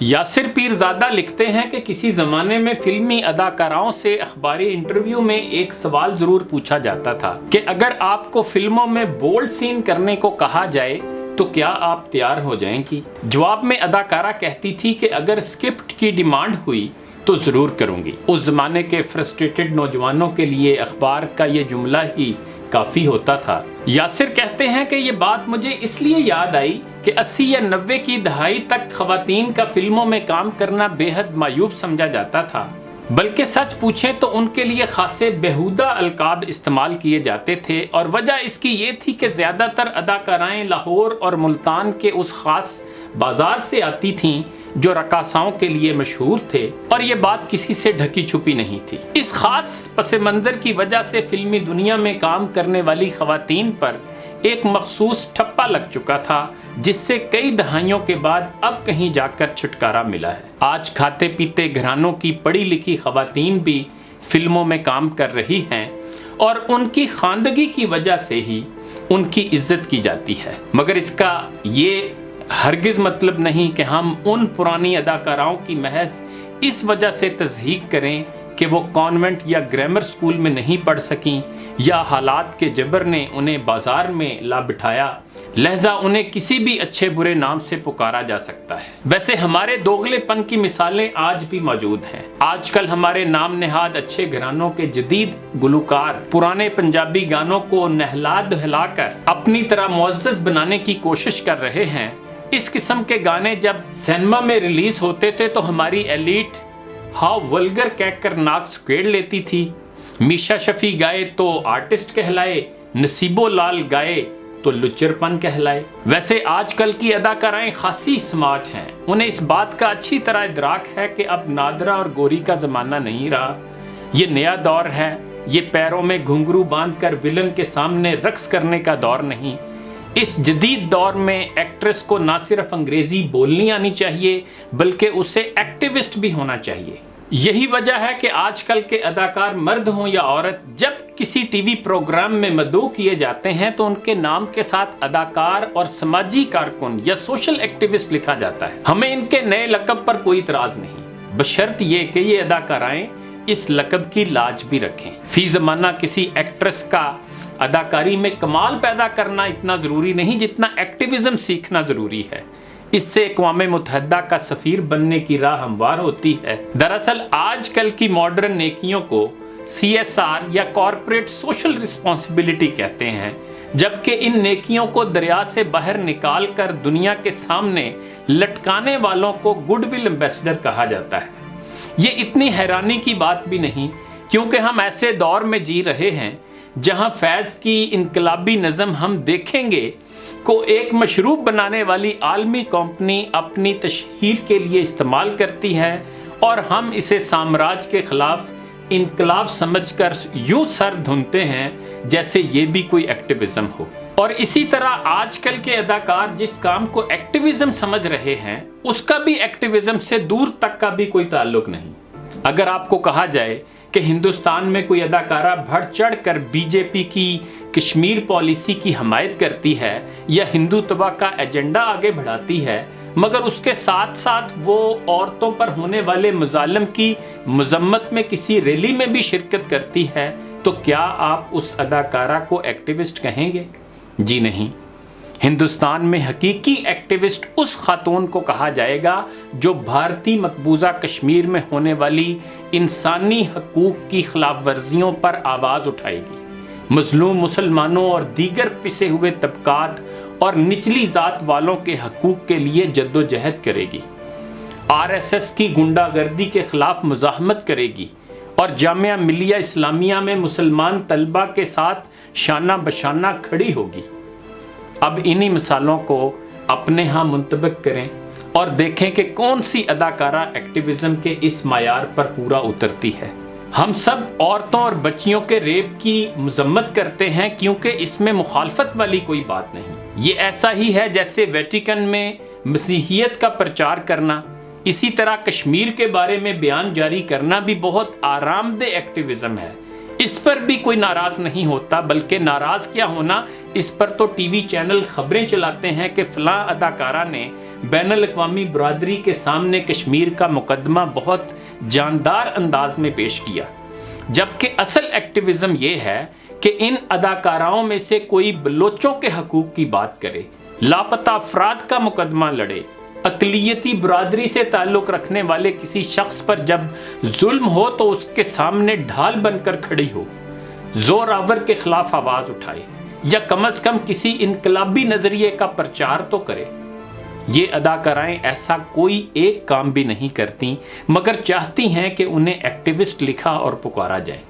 یاسر پیرزادہ لکھتے ہیں کہ کسی زمانے میں فلمی اداکاراؤں سے اخباری انٹرویو میں ایک سوال ضرور پوچھا جاتا تھا کہ اگر آپ کو فلموں میں بولڈ سین کرنے کو کہا جائے تو کیا آپ تیار ہو جائیں گی؟ جواب میں اداکارہ کہتی تھی کہ اگر اسکرپٹ کی ڈیمانڈ ہوئی تو ضرور کروں گی۔ اس زمانے کے فرسٹریٹڈ نوجوانوں کے لیے اخبار کا یہ جملہ ہی کافی ہوتا تھا۔ یاسر کہتے ہیں کہ یہ بات مجھے اس لیے یاد آئی کہ 80 یا 90 کی دہائی تک خواتین کا فلموں میں کام کرنا بے حد معیوب سمجھا جاتا تھا، بلکہ سچ پوچھیں تو ان کے لیے خاصے بیہودہ القاب استعمال کیے جاتے تھے، اور وجہ اس کی یہ تھی کہ زیادہ تر اداکارائیں لاہور اور ملتان کے اس خاص بازار سے آتی تھیں جو رقاصاؤں کے لیے مشہور تھے، اور یہ بات کسی سے ڈھکی چھپی نہیں تھی۔ اس خاص پس منظر کی وجہ سے فلمی دنیا میں کام کرنے والی خواتین پر ایک مخصوص ٹھپا لگ چکا تھا، جس سے کئی دہائیوں کے بعد اب کہیں جا کر چھٹکارا ملا ہے۔ آج کھاتے پیتے گھرانوں کی پڑھی لکھی خواتین بھی فلموں میں کام کر رہی ہیں، اور ان کی خواندگی کی وجہ سے ہی ان کی عزت کی جاتی ہے، مگر اس کا یہ ہرگز مطلب نہیں کہ ہم ان پرانی اداکاراؤں کی محض اس وجہ سے تضحیق کریں کہ وہ کانوینٹ یا گرامر سکول میں نہیں پڑھ سکیں، یا حالات کے جبر نے انہیں بازار میں لا بٹھایا، لہذا انہیں کسی بھی اچھے برے نام سے پکارا جا سکتا ہے۔ ویسے ہمارے دوغلے پن کی مثالیں آج بھی موجود ہیں۔ آج کل ہمارے نام نہاد اچھے گھرانوں کے جدید گلوکار پرانے پنجابی گانوں کو نہلا دہلا کر اپنی طرح معزز بنانے کی کوشش کر رہے ہیں۔ اس قسم کے گانے جب سینما میں ریلیز ہوتے تھے تو ہماری ایلیٹ ہاؤ ولگر کہہ کر ناک سکیڑ لیتی تھی۔ میشا شفیع گائے تو آرٹسٹ کہلائے، نصیبو لال گائے تو لچر پن کہلائے۔ ویسے آج کل کی اداکارائیں خاصی سمارٹ ہیں، انہیں اس بات کا اچھی طرح ادراک ہے کہ اب نادرہ اور گوری کا زمانہ نہیں رہا، یہ نیا دور ہے، یہ پیروں میں گھنگرو باندھ کر ویلن کے سامنے رقص کرنے کا دور نہیں۔ اس جدید دور میں ایکٹریس کو نہ صرف انگریزی بولنی آنی چاہیے بلکہ اسے ایکٹیوسٹ بھی ہونا چاہیے۔ یہی وجہ ہے کہ آج کل کے اداکار مرد ہوں یا عورت جب کسی ٹی وی پروگرام میں مدعو کیے جاتے ہیں تو ان کے نام کے ساتھ اداکار اور سماجی کارکن یا سوشل ایکٹیوسٹ لکھا جاتا ہے۔ ہمیں ان کے نئے لقب پر کوئی اعتراض نہیں، بشرط یہ کہ یہ اداکارائیں اس لقب کی لاج بھی رکھیں۔ فی زمانہ کسی ایکٹریس کا اداکاری میں کمال پیدا کرنا اتنا ضروری نہیں جتنا ایکٹیویزم سیکھنا ضروری ہے۔ اس سے اقوام متحدہ کا سفیر بننے کی راہ ہموار ہوتی ہے۔ دراصل آج کل کی ماڈرن نیکیوں کو CSR یا کارپوریٹ سوشل رسپانسبلٹی کہتے ہیں، جبکہ ان نیکیوں کو دریا سے باہر نکال کر دنیا کے سامنے لٹکانے والوں کو گڈ ول ایمبیسڈر کہا جاتا ہے۔ یہ اتنی حیرانی کی بات بھی نہیں، کیونکہ ہم ایسے دور میں جی رہے ہیں جہاں فیض کی انقلابی نظم ہم دیکھیں گے کو ایک مشروب بنانے والی عالمی کمپنی اپنی تشہیر کے لیے استعمال کرتی ہے، اور ہم اسے سامراج کے خلاف انقلاب سمجھ کر یوں سر دھنتے ہیں جیسے یہ بھی کوئی ایکٹیویزم ہو۔ اور اسی طرح آج کل کے اداکار جس کام کو ایکٹیویزم سمجھ رہے ہیں اس کا بھی ایکٹیویزم سے دور تک کا بھی کوئی تعلق نہیں۔ اگر آپ کو کہا جائے کہ ہندوستان میں کوئی اداکارہ بڑھ چڑھ کر BJP کی کشمیر پالیسی کی حمایت کرتی ہے یا ہندوتوا کا ایجنڈا آگے بڑھاتی ہے، مگر اس کے ساتھ ساتھ وہ عورتوں پر ہونے والے مظالم کی مذمت میں کسی ریلی میں بھی شرکت کرتی ہے، تو کیا آپ اس اداکارہ کو ایکٹیوسٹ کہیں گے؟ جی نہیں۔ ہندوستان میں حقیقی ایکٹیوسٹ اس خاتون کو کہا جائے گا جو بھارتی مقبوضہ کشمیر میں ہونے والی انسانی حقوق کی خلاف ورزیوں پر آواز اٹھائے گی، مظلوم مسلمانوں اور دیگر پسے ہوئے طبقات اور نچلی ذات والوں کے حقوق کے لیے جدوجہد کرے گی، RSS کی گنڈا گردی کے خلاف مزاحمت کرے گی، اور جامعہ ملیہ اسلامیہ میں مسلمان طلبہ کے ساتھ شانہ بشانہ کھڑی ہوگی۔ اب انہی مثالوں کو اپنے ہاں منطبق کریں اور دیکھیں کہ کون سی اداکارہ ایکٹیویزم کے اس معیار پر پورا اترتی ہے۔ ہم سب عورتوں اور بچیوں کے ریپ کی مذمت کرتے ہیں کیونکہ اس میں مخالفت والی کوئی بات نہیں۔ یہ ایسا ہی ہے جیسے ویٹیکن میں مسیحیت کا پرچار کرنا، اسی طرح کشمیر کے بارے میں بیان جاری کرنا بھی بہت آرام دہ ایکٹیویزم ہے۔ اس پر بھی کوئی ناراض نہیں ہوتا، بلکہ ناراض کیا ہونا، اس پر تو ٹی وی چینل خبریں چلاتے ہیں کہ فلاں اداکارہ نے بین الاقوامی برادری کے سامنے کشمیر کا مقدمہ بہت جاندار انداز میں پیش کیا، جبکہ اصل ایکٹیویزم یہ ہے کہ ان اداکاراؤں میں سے کوئی بلوچوں کے حقوق کی بات کرے، لاپتہ افراد کا مقدمہ لڑے، اقلیتی برادری سے تعلق رکھنے والے کسی شخص پر جب ظلم ہو تو اس کے سامنے ڈھال بن کر کھڑی ہو، زور آور کے خلاف آواز اٹھائے، یا کم از کم کسی انقلابی نظریے کا پرچار تو کرے۔ یہ اداکارائیں ایسا کوئی ایک کام بھی نہیں کرتی، مگر چاہتی ہیں کہ انہیں ایکٹیوسٹ لکھا اور پکارا جائے،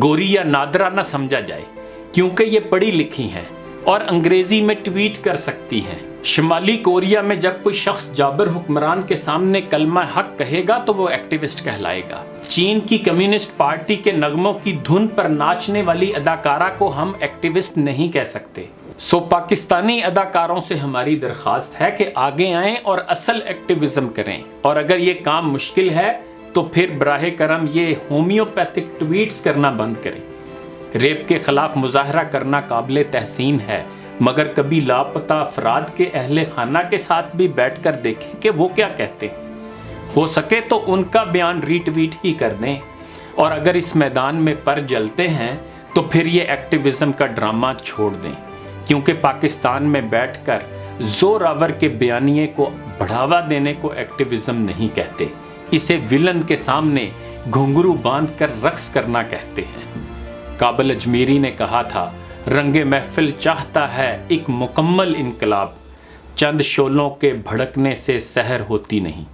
گوری یا نادرہ نہ سمجھا جائے، کیونکہ یہ پڑھی لکھی ہیں اور انگریزی میں ٹویٹ کر سکتی ہیں۔ شمالی کوریا میں جب کوئی شخص جابر حکمران کے سامنے کلمہ حق کہے گا تو وہ ایکٹیوسٹ کہلائے گا۔ چین کی کمیونسٹ پارٹی کے نغموں کی دھن پر ناچنے والی اداکارہ کو ہم ایکٹیوسٹ نہیں کہہ سکتے۔ سو پاکستانی اداکاروں سے ہماری درخواست ہے کہ آگے آئیں اور اصل ایکٹیویزم کریں، اور اگر یہ کام مشکل ہے تو پھر براہ کرم یہ ہومیوپیتھک ٹویٹس کرنا بند کریں۔ ریپ کے خلاف مظاہرہ کرنا قابل تحسین ہے، مگر کبھی لاپتہ افراد کے اہل خانہ کے ساتھ بھی بیٹھ کر دیکھیں کہ وہ کیا کہتے ہیں، ہو سکے تو ان کا بیان ری ٹویٹ ہی کر دیں، اور اگر اس میدان میں پر جلتے ہیں تو پھر یہ ایکٹیویزم کا ڈرامہ چھوڑ دیں، کیونکہ پاکستان میں بیٹھ کر زور آور کے بیانیے کو بڑھاوا دینے کو ایکٹیویزم نہیں کہتے، اسے ویلن کے سامنے گھنگرو باندھ کر رقص کرنا کہتے ہیں۔ کابل اجمیری نے کہا تھا، رنگ محفل چاہتا ہے ایک مکمل انقلاب، چند شعلوں کے بھڑکنے سے سحر ہوتی نہیں۔